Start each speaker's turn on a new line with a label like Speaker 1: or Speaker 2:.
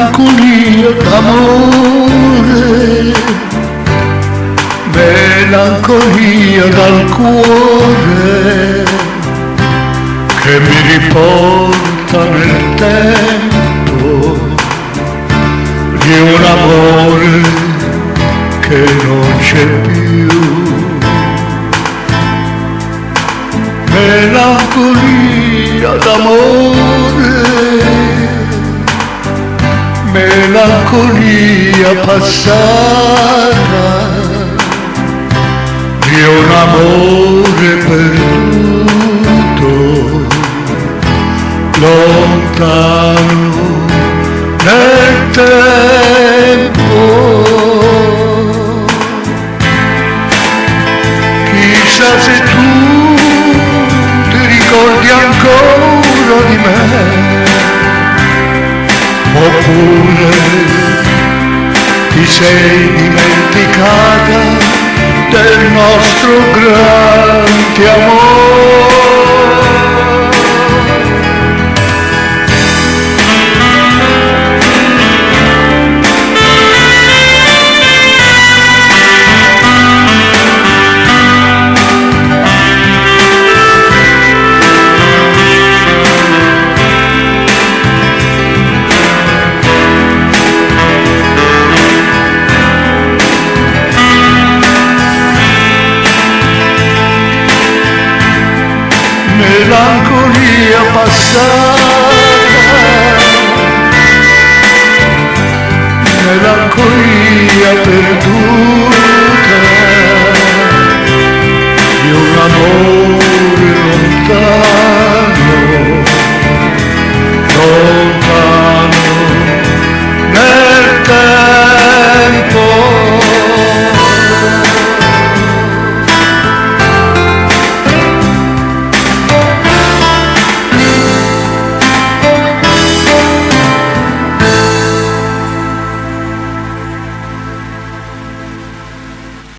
Speaker 1: melancolia d'amore, melancolia dal cuore che mi riporta nel tempo di un amore che non c'è più. Melancolia d'amore, melancolia passata di un amore perduto lontano nel tempo. Chissà se tu ti ricordi ancora di me, oppure ti sei dimenticata del nostro grande amore. Melancolia passata, melancolia per